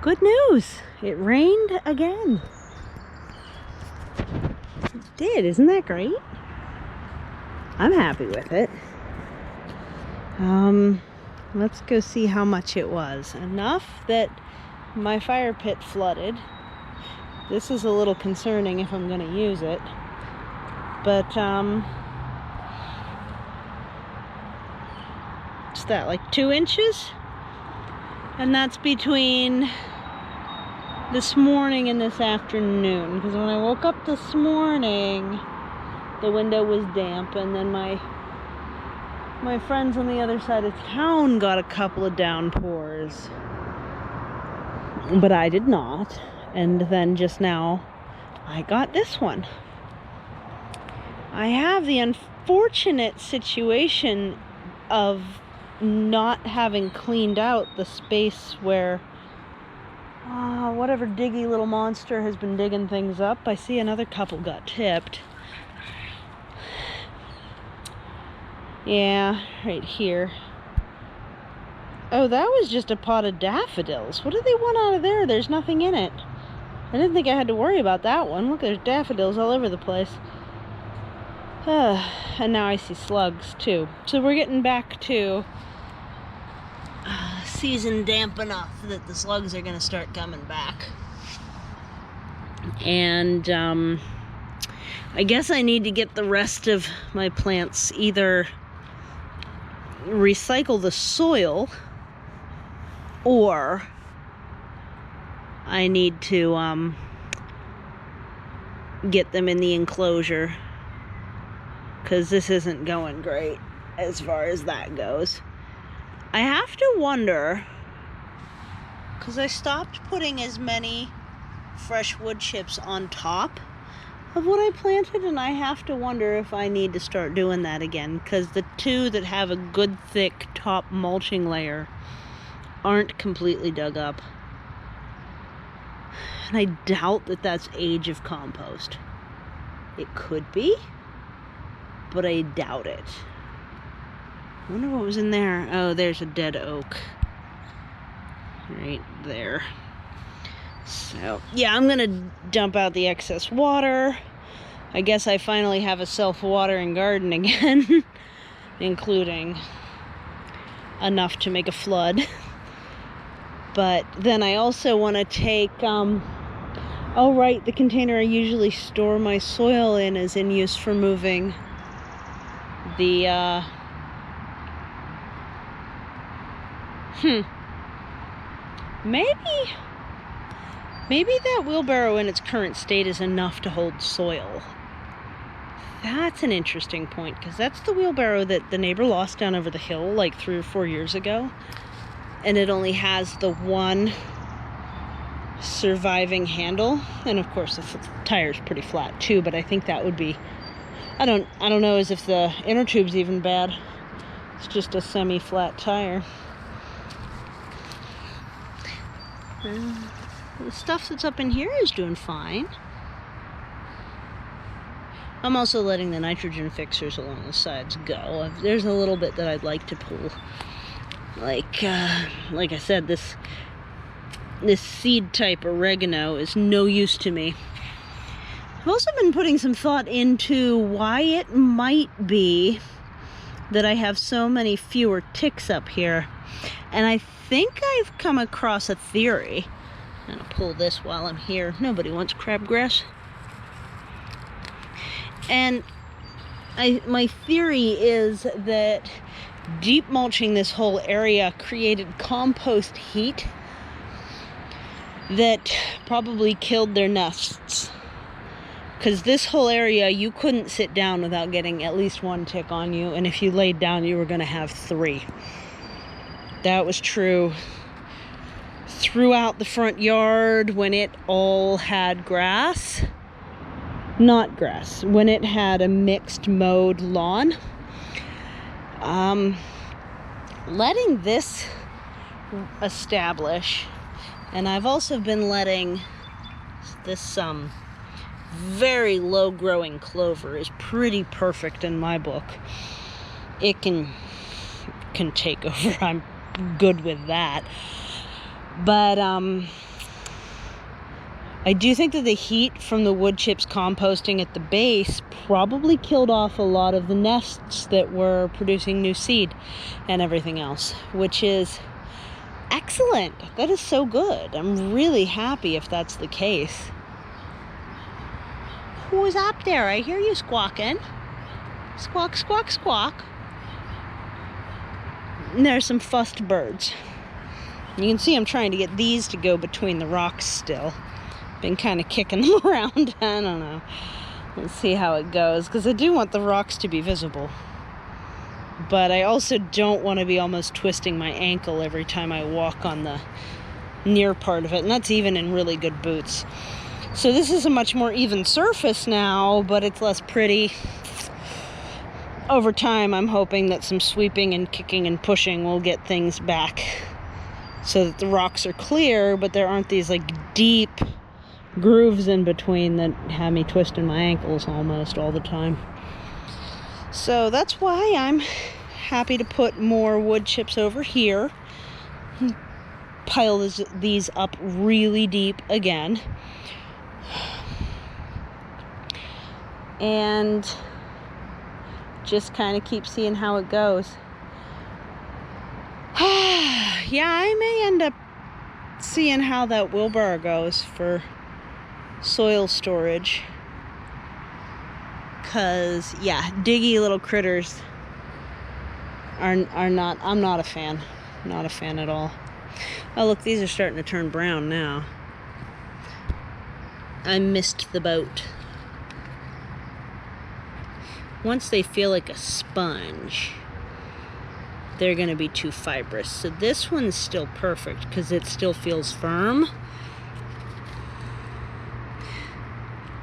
Good news, it rained again. It did, isn't that great? I'm happy with it. Let's go see how much it was. Enough that my fire pit flooded. This is a little concerning if I'm gonna use it. But, what's that, like 2 inches? And that's between this morning and this afternoon. Because when I woke up this morning, the window was damp, and then my friends on the other side of town got a couple of downpours. But I did not. And then just now, I got this one. I have the unfortunate situation of not having cleaned out the space where whatever diggy little monster has been digging things up. I see another couple got tipped. Yeah, right here. Oh, that was just a pot of daffodils. What did they want out of there? There's nothing in it. I didn't think I had to worry about that one. Look, there's daffodils all over the place. And now I see slugs too. So we're getting back to season damp enough that the slugs are going to start coming back. And I guess I need to get the rest of my plants either recycle the soil, or I need to get them in the enclosure, because this isn't going great as far as that goes. I have to wonder, because I stopped putting as many fresh wood chips on top of what I planted, and I have to wonder if I need to start doing that again, because the two that have a good thick top mulching layer aren't completely dug up. And I doubt that that's age of compost. It could be, but I doubt it. I wonder what was in there. Oh, there's a dead oak right there. So, yeah, I'm gonna dump out the excess water. I guess I finally have a self-watering garden again, including enough to make a flood. But then I also want to take, oh right, the container I usually store my soil in is in use for moving the, Maybe that wheelbarrow in its current state is enough to hold soil. That's an interesting point, because that's the wheelbarrow that the neighbor lost down over the hill like 3 or 4 years ago. And it only has the one surviving handle. And of course the tire's pretty flat too, but I think that would be, I don't know as if the inner tube's even bad. It's just a semi-flat tire. The stuff that's up in here is doing fine. I'm also letting the nitrogen fixers along the sides go. There's a little bit that I'd like to pull. Like I said, this seed type oregano is no use to me. I've also been putting some thought into why it might be that I have so many fewer ticks up here. And I think I've come across a theory. I'm gonna pull this while I'm here. Nobody wants crabgrass. And my theory is that deep mulching this whole area created compost heat that probably killed their nests. Because this whole area, you couldn't sit down without getting at least 1 tick on you, and if you laid down, you were going to have 3. That was true throughout the front yard when it all had grass. Not grass, when it had a mixed mowed lawn. Letting this establish, and I've also been letting this very low growing clover is pretty perfect in my book. It can take over. I'm good with that. But I do think that the heat from the wood chips composting at the base probably killed off a lot of the nests that were producing new seed and everything else, which is excellent. That is so good. I'm really happy if that's the case. Who's up there? I hear you squawking. Squawk, squawk, squawk. And there's some fussed birds. You can see I'm trying to get these to go between the rocks still. Been kind of kicking them around. I don't know. Let's see how it goes, because I do want the rocks to be visible. But I also don't want to be almost twisting my ankle every time I walk on the near part of it, and that's even in really good boots. So this is a much more even surface now, but it's less pretty. Over time, I'm hoping that some sweeping and kicking and pushing will get things back so that the rocks are clear, but there aren't these like deep grooves in between that have me twisting my ankles almost all the time. So that's why I'm happy to put more wood chips over here. Pile these up really deep again. And just kind of keep seeing how it goes. Yeah, I may end up seeing how that wheelbarrow goes for soil storage. Because, yeah, diggy little critters are not, I'm not a fan. Not a fan at all. Oh, look, these are starting to turn brown now. I missed the boat. Once they feel like a sponge, they're going to be too fibrous. So this one's still perfect because it still feels firm.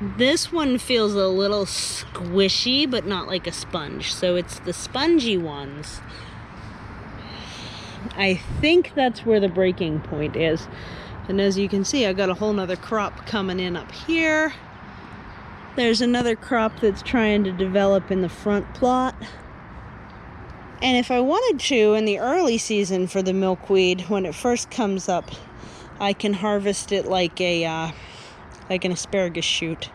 This one feels a little squishy, but not like a sponge. So it's the spongy ones. I think that's where the breaking point is. And as you can see, I got a whole nother crop coming in up here. There's another crop that's trying to develop in the front plot. And if I wanted to, in the early season for the milkweed, when it first comes up, I can harvest it like an asparagus shoot.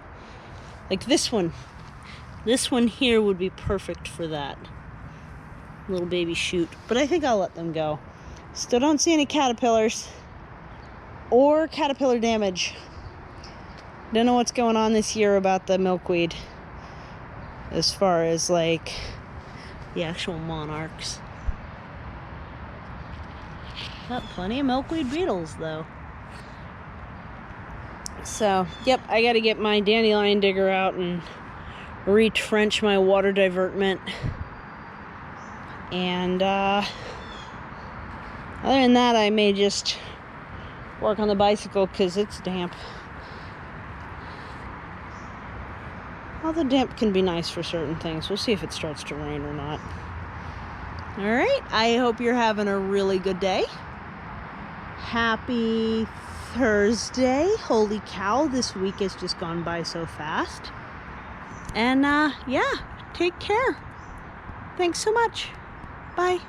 Like this one. This one here would be perfect for that. Little baby shoot. But I think I'll let them go. Still don't see any caterpillars or caterpillar damage. Don't know what's going on this year about the milkweed as far as like the actual monarchs. Got plenty of milkweed beetles though. So, yep, I gotta get my dandelion digger out and retrench my water divertment. And other than that, I may just work on the bicycle because it's damp. Although damp can be nice for certain things. We'll see if it starts to rain or not. Alright, I hope you're having a really good day. Happy Thursday. Holy cow, this week has just gone by so fast. And yeah, take care. Thanks so much. Bye.